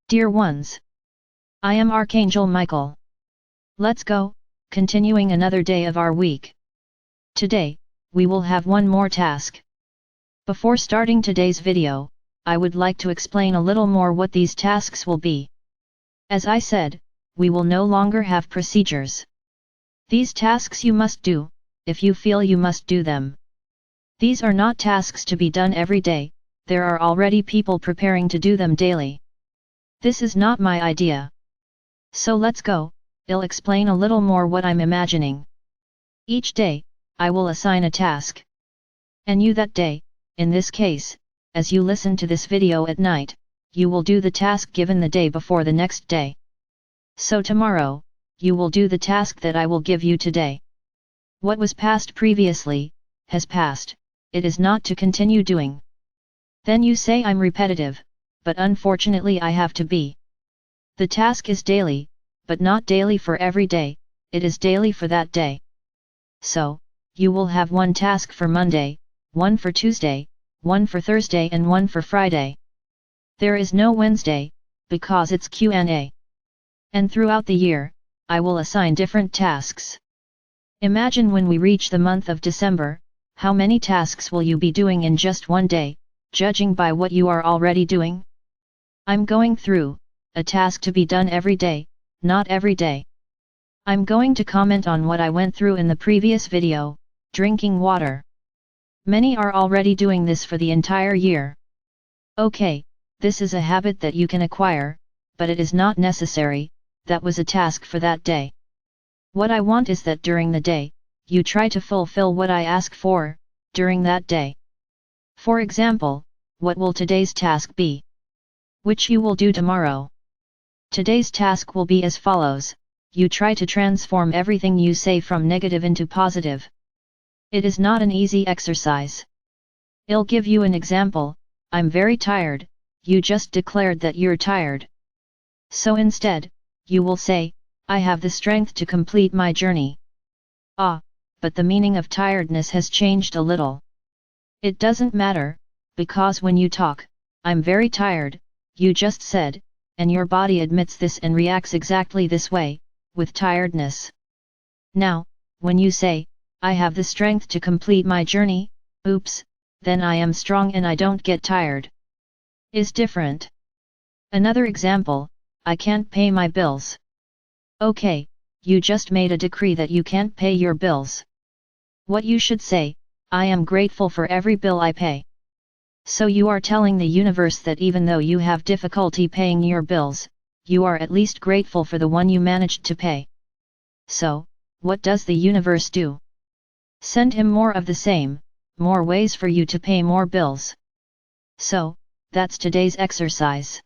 Dear ones, I am Archangel Michael. Let's go, continuing another day of our week. Today, we will have one more task. Before starting today's video, I would like to explain a little more what these tasks will be. As I said, we will no longer have procedures. These tasks you must do, if you feel you must do them. These are not tasks to be done every day, there are already people preparing to do them daily. This is not my idea. So let's go, I'll explain a little more what I'm imagining. Each day, I will assign a task. And you that day, in this case, as you listen to this video at night, you will do the task given the day before the next day. So tomorrow, you will do the task that I will give you today. What was passed previously, has passed, it is not to continue doing. Then you say I'm repetitive, but unfortunately I have to be. The task is daily, but not daily for every day, it is daily for that day. So, you will have one task for Monday, one for Tuesday, one for Thursday and one for Friday. There is no Wednesday, because it's Q&A. And throughout the year, I will assign different tasks. Imagine when we reach the month of December, how many tasks will you be doing in just one day, judging by what you are already doing? I'm going through a task to be done every day, not every day. I'm going to comment on what I went through in the previous video, drinking water. Many are already doing this for the entire year. Okay, this is a habit that you can acquire, but it is not necessary, that was a task for that day. What I want is that during the day, you try to fulfill what I ask for, during that day. For example, what will today's task be? Which you will do tomorrow. Today's task will be as follows, you try to transform everything you say from negative into positive. It is not an easy exercise. I'll give you an example, I'm very tired, you just declared that you're tired. So instead, you will say, I have the strength to complete my journey. But the meaning of tiredness has changed a little. It doesn't matter, because when you talk, I'm very tired, you just said, and your body admits this and reacts exactly this way, with tiredness. Now, when you say, I have the strength to complete my journey, oops, then I am strong and I don't get tired. Is different. Another example, I can't pay my bills. Okay, you just made a decree that you can't pay your bills. What you should say, I am grateful for every bill I pay. So you are telling the universe that even though you have difficulty paying your bills, you are at least grateful for the one you managed to pay. So, what does the universe do? Send him more of the same, more ways for you to pay more bills. So, that's today's exercise.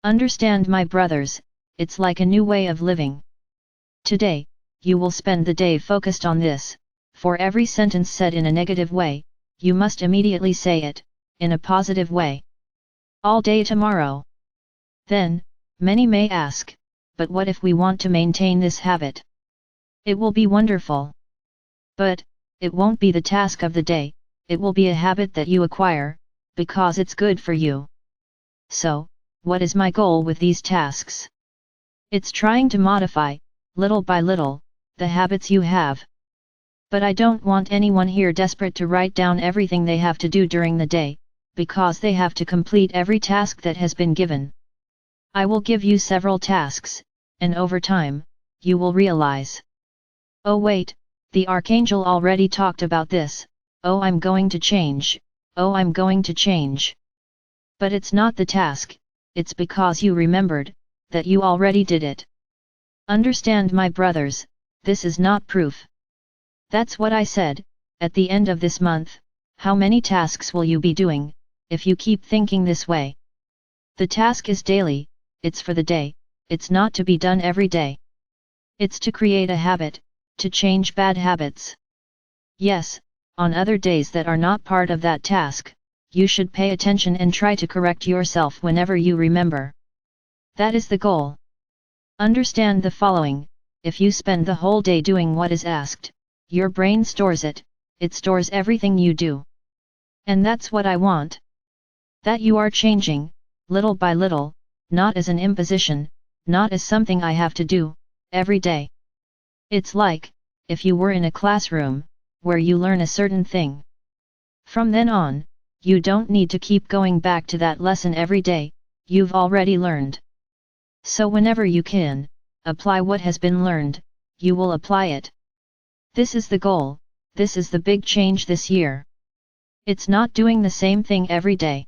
Understand, my brothers, it's like a new way of living. Today, you will spend the day focused on this. For every sentence said in a negative way, you must immediately say it, in a positive way. All day tomorrow. Then, many may ask, but what if we want to maintain this habit? It will be wonderful. But, it won't be the task of the day, it will be a habit that you acquire, because it's good for you. So, what is my goal with these tasks? It's trying to modify, little by little, the habits you have. But I don't want anyone here desperate to write down everything they have to do during the day, because they have to complete every task that has been given. I will give you several tasks, and over time, you will realize. Oh wait, the Archangel already talked about this, oh I'm going to change, oh I'm going to change. But it's not the task, it's because you remembered, that you already did it. Understand, my brothers, this is not proof. That's what I said, at the end of this month, how many tasks will you be doing, if you keep thinking this way? The task is daily, it's for the day, it's not to be done every day. It's to create a habit, to change bad habits. Yes, on other days that are not part of that task, you should pay attention and try to correct yourself whenever you remember. That is the goal. Understand the following, if you spend the whole day doing what is asked, your brain stores it stores everything you do. And that's what I want. That you are changing, little by little, not as an imposition, not as something I have to do, every day. It's like, if you were in a classroom, where you learn a certain thing. From then on, you don't need to keep going back to that lesson every day, you've already learned. So whenever you can, apply what has been learned, you will apply it. This is the goal, this is the big change this year. It's not doing the same thing every day.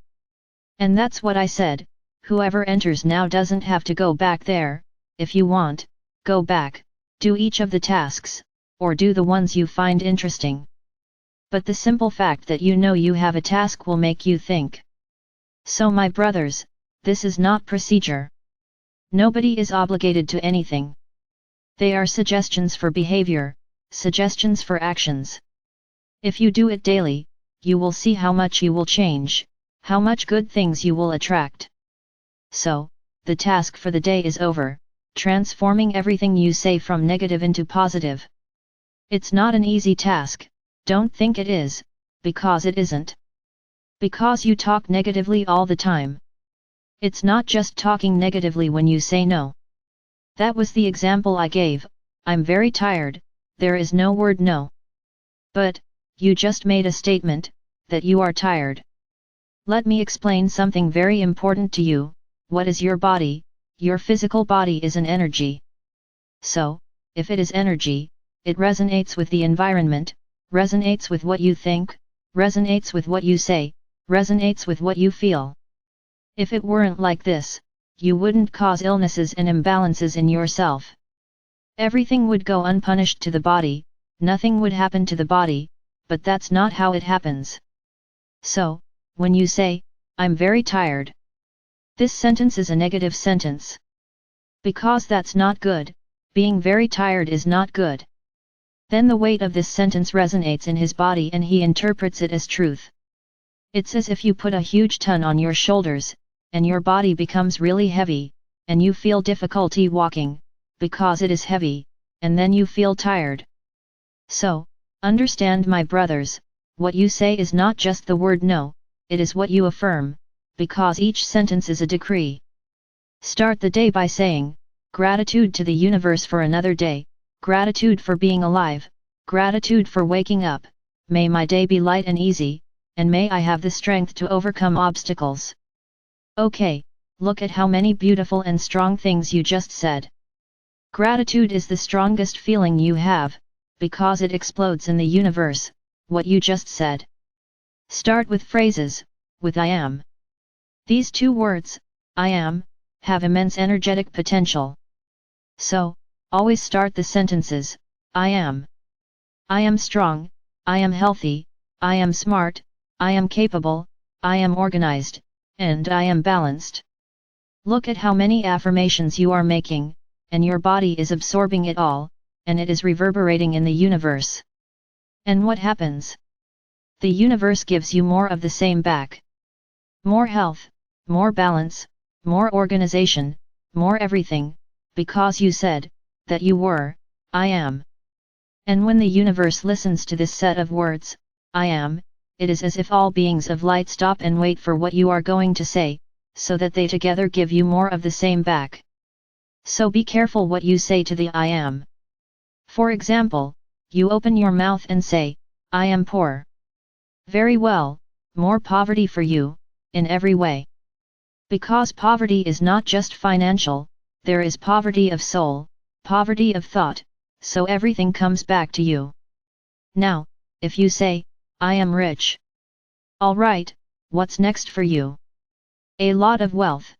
And that's what I said, whoever enters now doesn't have to go back there. If you want, go back, do each of the tasks, or do the ones you find interesting. But the simple fact that you know you have a task will make you think. So my brothers, this is not procedure. Nobody is obligated to anything. They are suggestions for behavior, suggestions for actions. If you do it daily, you will see how much you will change, how much good things you will attract. So, the task for the day is over, transforming everything you say from negative into positive. It's not an easy task, don't think it is, because it isn't. Because you talk negatively all the time. It's not just talking negatively when you say no. That was the example I gave, I'm very tired, there is no word no. But, you just made a statement, that you are tired. Let me explain something very important to you, what is your body? Your physical body is an energy. So, if it is energy, it resonates with the environment, resonates with what you think, resonates with what you say, resonates with what you feel. If it weren't like this, you wouldn't cause illnesses and imbalances in yourself. Everything would go unpunished to the body, nothing would happen to the body, but that's not how it happens. So, when you say, I'm very tired. This sentence is a negative sentence. Because that's not good, being very tired is not good. Then the weight of this sentence resonates in his body and he interprets it as truth. It's as if you put a huge ton on your shoulders, and your body becomes really heavy, and you feel difficulty walking, because it is heavy, and then you feel tired. So, understand my brothers, what you say is not just the word no, it is what you affirm, because each sentence is a decree. Start the day by saying, gratitude to the universe for another day, gratitude for being alive, gratitude for waking up, may my day be light and easy, and may I have the strength to overcome obstacles. Okay, look at how many beautiful and strong things you just said. Gratitude is the strongest feeling you have, because it explodes in the universe, what you just said. Start with phrases, with I am. These two words, I am, have immense energetic potential. So, always start the sentences, I am. I am strong, I am healthy, I am smart, I am capable, I am organized, and I am balanced. Look at how many affirmations you are making, and your body is absorbing it all, and it is reverberating in the universe. And what happens? The universe gives you more of the same back. More health, more balance, more organization, more everything, because you said, that you were, I am. And when the universe listens to this set of words, I am, it is as if all beings of light stop and wait for what you are going to say, so that they together give you more of the same back. So be careful what you say to the I am. For example, you open your mouth and say, I am poor. Very well, more poverty for you, in every way. Because poverty is not just financial, there is poverty of soul, poverty of thought, so everything comes back to you. Now, if you say, I am rich. Alright, what's next for you? A lot of wealth.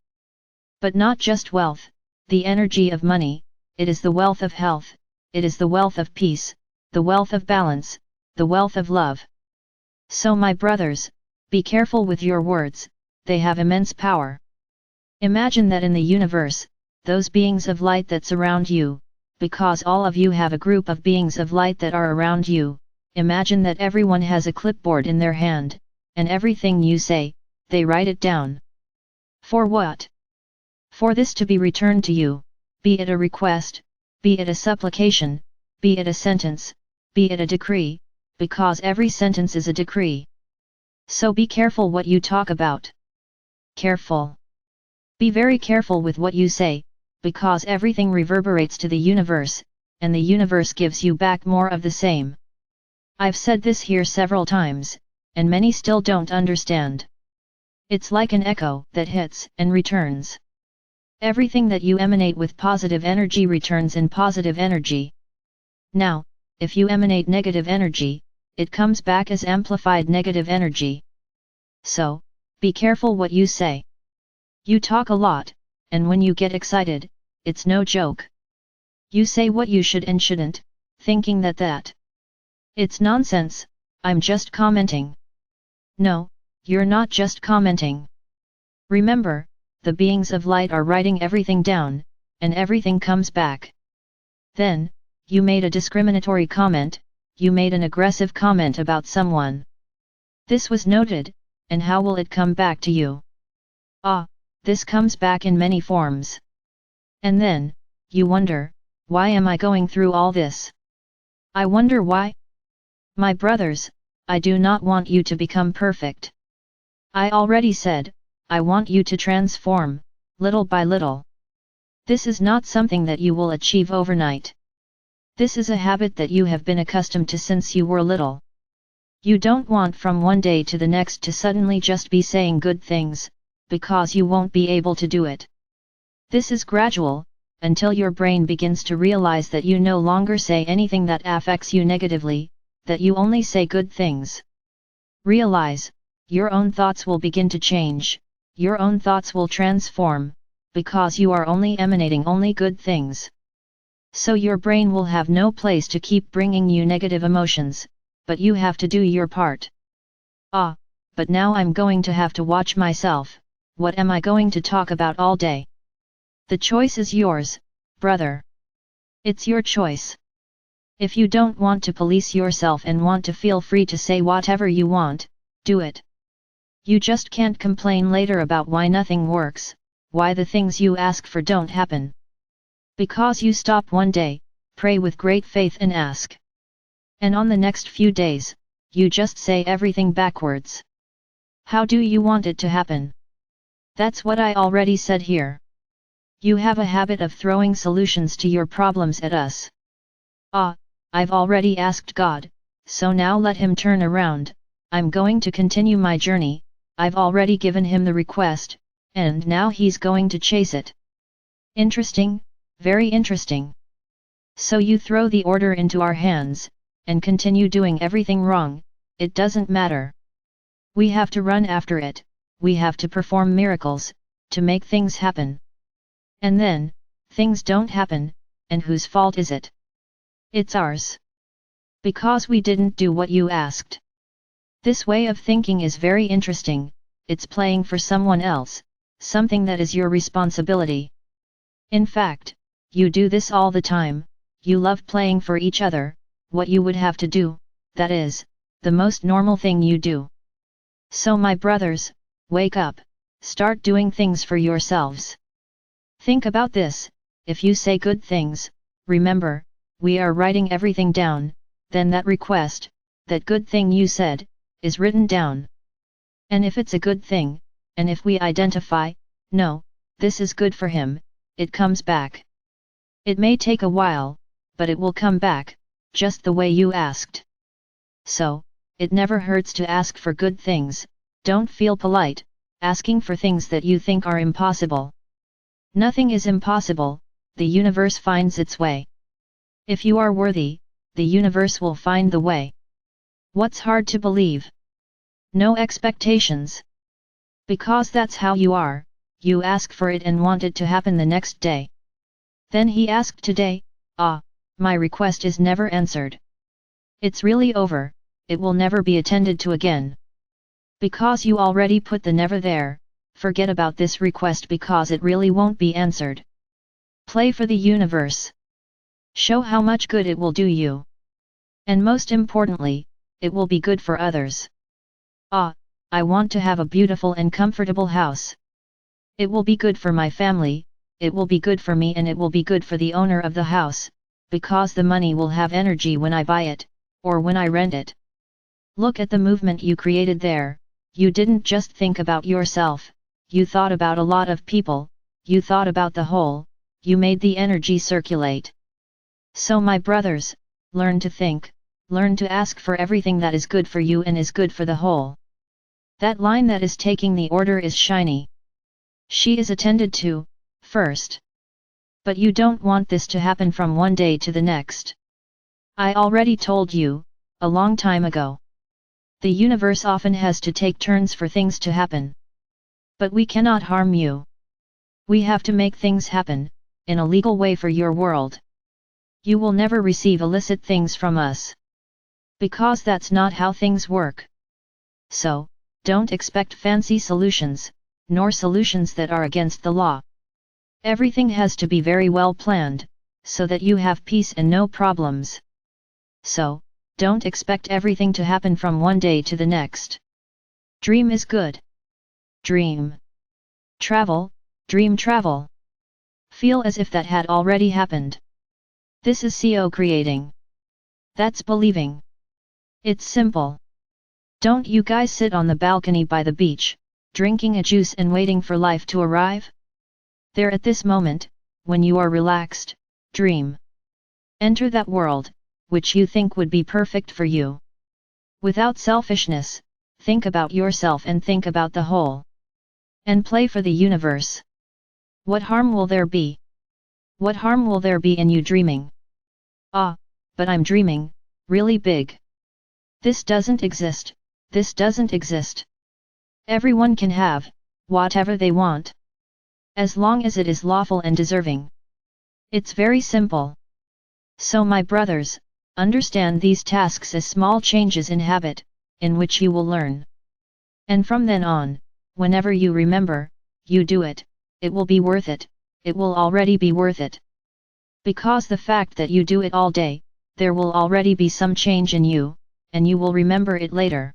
But not just wealth, the energy of money, it is the wealth of health, it is the wealth of peace, the wealth of balance, the wealth of love. So my brothers, be careful with your words, they have immense power. Imagine that in the universe, those beings of light that surround you, because all of you have a group of beings of light that are around you, imagine that everyone has a clipboard in their hand, and everything you say, they write it down. For what? For this to be returned to you, be it a request, be it a supplication, be it a sentence, be it a decree, because every sentence is a decree. So be careful what you talk about. Careful. Be very careful with what you say, because everything reverberates to the universe, and the universe gives you back more of the same. I've said this here several times, and many still don't understand. It's like an echo that hits and returns. Everything that you emanate with positive energy returns in positive energy. Now, if you emanate negative energy, it comes back as amplified negative energy. So, be careful what you say. You talk a lot, and when you get excited, it's no joke. You say what you should and shouldn't, thinking that. It's nonsense, I'm just commenting. No, you're not just commenting. Remember, the beings of light are writing everything down, and everything comes back. Then, you made a discriminatory comment, you made an aggressive comment about someone. This was noted, and how will it come back to you? This comes back in many forms. And then, you wonder, why am I going through all this? I wonder why? My brothers, I do not want you to become perfect. I already said, I want you to transform, little by little. This is not something that you will achieve overnight. This is a habit that you have been accustomed to since you were little. You don't want from one day to the next to suddenly just be saying good things, because you won't be able to do it. This is gradual, until your brain begins to realize that you no longer say anything that affects you negatively, that you only say good things. Realize, your own thoughts will begin to change, your own thoughts will transform, because you are only emanating only good things. So your brain will have no place to keep bringing you negative emotions, but you have to do your part. But now I'm going to have to watch myself. What am I going to talk about all day? The choice is yours, brother. It's your choice. If you don't want to police yourself and want to feel free to say whatever you want, do it. You just can't complain later about why nothing works, why the things you ask for don't happen. Because you stop one day, pray with great faith and ask. And on the next few days, you just say everything backwards. How do you want it to happen? That's what I already said here. You have a habit of throwing solutions to your problems at us. I've already asked God, so now let him turn around. I'm going to continue my journey, I've already given him the request, and now he's going to chase it. Interesting, very interesting. So you throw the order into our hands, and continue doing everything wrong, it doesn't matter. We have to run after it, we have to perform miracles, to make things happen. And then, things don't happen, and whose fault is it? It's ours. Because we didn't do what you asked. This way of thinking is very interesting, it's playing for someone else, something that is your responsibility. In fact, you do this all the time, you love playing for each other, what you would have to do, that is, the most normal thing you do. So my brothers, wake up, start doing things for yourselves. Think about this, if you say good things, remember, we are writing everything down, then that request, that good thing you said, is written down. And if it's a good thing, and if we identify, no, this is good for him, it comes back. It may take a while, but it will come back, just the way you asked. So, it never hurts to ask for good things, don't feel polite, asking for things that you think are impossible. Nothing is impossible, the universe finds its way. If you are worthy, the universe will find the way. What's hard to believe? No expectations. Because that's how you are, you ask for it and want it to happen the next day. Then he asked today, my request is never answered. It's really over, it will never be attended to again. Because you already put the never there, forget about this request because it really won't be answered. Play for the universe. Show how much good it will do you. And most importantly, it will be good for others. I want to have a beautiful and comfortable house. It will be good for my family, it will be good for me and it will be good for the owner of the house, because the money will have energy when I buy it, or when I rent it. Look at the movement you created there, you didn't just think about yourself, you thought about a lot of people, you thought about the whole, you made the energy circulate. So my brothers, learn to think, learn to ask for everything that is good for you and is good for the whole. That line that is taking the order is shiny. She is attended to, first. But you don't want this to happen from one day to the next. I already told you, a long time ago. The universe often has to take turns for things to happen. But we cannot harm you. We have to make things happen, in a legal way for your world. You will never receive illicit things from us. Because that's not how things work. So, don't expect fancy solutions, nor solutions that are against the law. Everything has to be very well planned, so that you have peace and no problems. So, don't expect everything to happen from one day to the next. Dream is good. Dream. Travel, dream travel. Feel as if that had already happened. This is CO creating. That's believing. It's simple. Don't you guys sit on the balcony by the beach, drinking a juice and waiting for life to arrive? There at this moment, when you are relaxed, dream. Enter that world, which you think would be perfect for you. Without selfishness, think about yourself and think about the whole. And play for the universe. What harm will there be? What harm will there be in you dreaming? Ah, but I'm dreaming, really big. This doesn't exist, this doesn't exist. Everyone can have, whatever they want. As long as it is lawful and deserving. It's very simple. So my brothers, understand these tasks as small changes in habit, in which you will learn. And from then on, whenever you remember, you do it, it will be worth it, it will already be worth it. Because the fact that you do it all day, there will already be some change in you, and you will remember it later.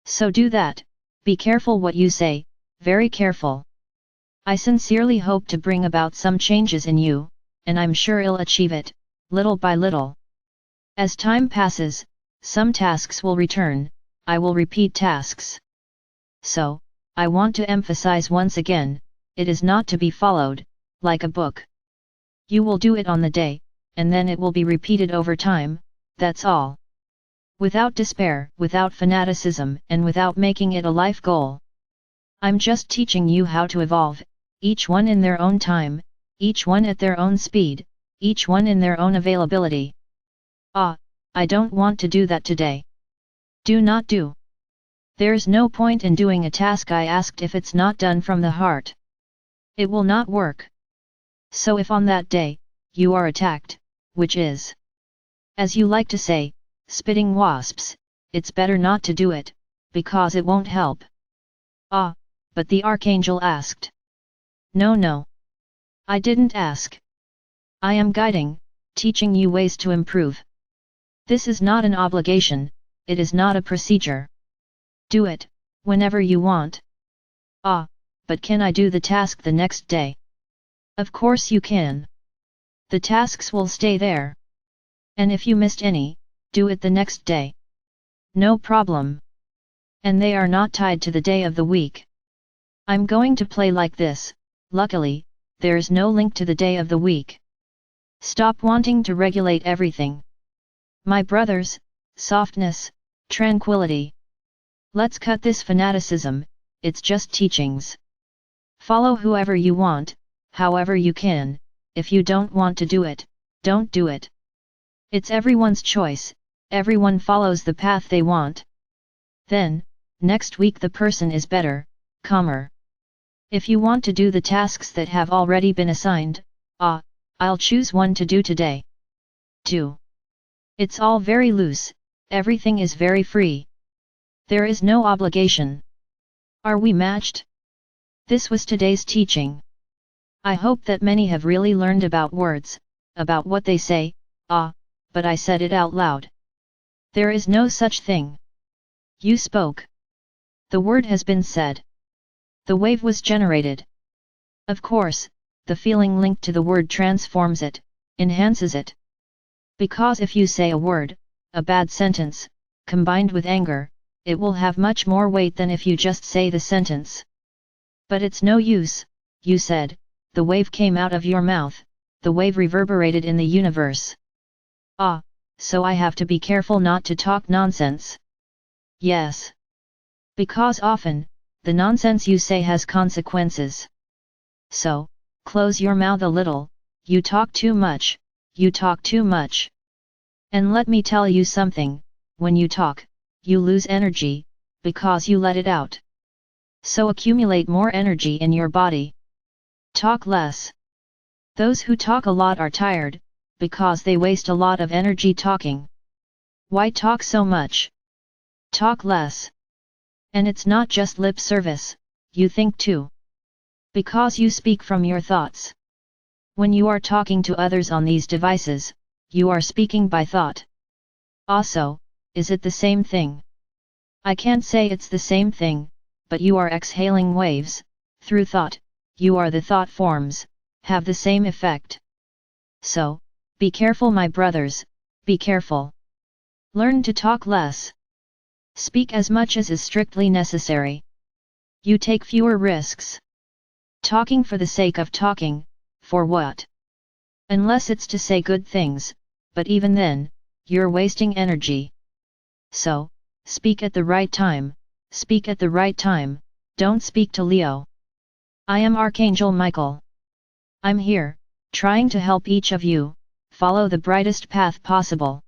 So do that, be careful what you say, very careful. I sincerely hope to bring about some changes in you, and I'm sure I'll achieve it, little by little. As time passes, some tasks will return, I will repeat tasks. So, I want to emphasize once again, it is not to be followed, like a book. You will do it on the day, and then it will be repeated over time, that's all. Without despair, without fanaticism, and without making it a life goal. I'm just teaching you how to evolve, each one in their own time, each one at their own speed, each one in their own availability. Ah, I don't want to do that today. Do not do. There's no point in doing a task I asked if it's not done from the heart. It will not work. So if on that day, you are attacked, which is, as you like to say, spitting wasps, it's better not to do it, because it won't help. Ah, but the Archangel asked. No. I didn't ask. I am guiding, teaching you ways to improve. This is not an obligation, it is not a procedure. Do it, whenever you want. Ah, but can I do the task the next day? Of course you can. The tasks will stay there. And if you missed any, do it the next day. No problem. And they are not tied to the day of the week. I'm going to play like this, luckily, there's no link to the day of the week. Stop wanting to regulate everything. My brothers, softness, tranquility. Let's cut this fanaticism, it's just teachings. Follow whoever you want, however you can, if you don't want to do it, don't do it. It's everyone's choice, everyone follows the path they want. Then, next week the person is better, calmer. If you want to do the tasks that have already been assigned, I'll choose one to do today. 2. It's all very loose, everything is very free. There is no obligation. Are we matched? This was today's teaching. I hope that many have really learned about words, about what they say, but I said it out loud. There is no such thing. You spoke. The word has been said. The wave was generated. Of course, the feeling linked to the word transforms it, enhances it. Because if you say a word, a bad sentence, combined with anger, it will have much more weight than if you just say the sentence. But it's no use, you said, the wave came out of your mouth, the wave reverberated in the universe. Ah, so I have to be careful not to talk nonsense. Yes. Because often, the nonsense you say has consequences. So, close your mouth a little, you talk too much, you talk too much. And let me tell you something, when you talk, you lose energy, because you let it out. So accumulate more energy in your body. Talk less. Those who talk a lot are tired, because they waste a lot of energy talking. Why talk so much? Talk less. And it's not just lip service, you think too. Because you speak from your thoughts. When you are talking to others on these devices, you are speaking by thought. Also, is it the same thing? I can't say it's the same thing, but you are exhaling waves, through thought, you are the thought forms, have the same effect. So, be careful my brothers, be careful. Learn to talk less. Speak as much as is strictly necessary. You take fewer risks. Talking for the sake of talking, for what? Unless it's to say good things, but even then, you're wasting energy. So, speak at the right time, speak at the right time, don't speak to Leo. I am Archangel Michael. I'm here, trying to help each of you, follow the brightest path possible.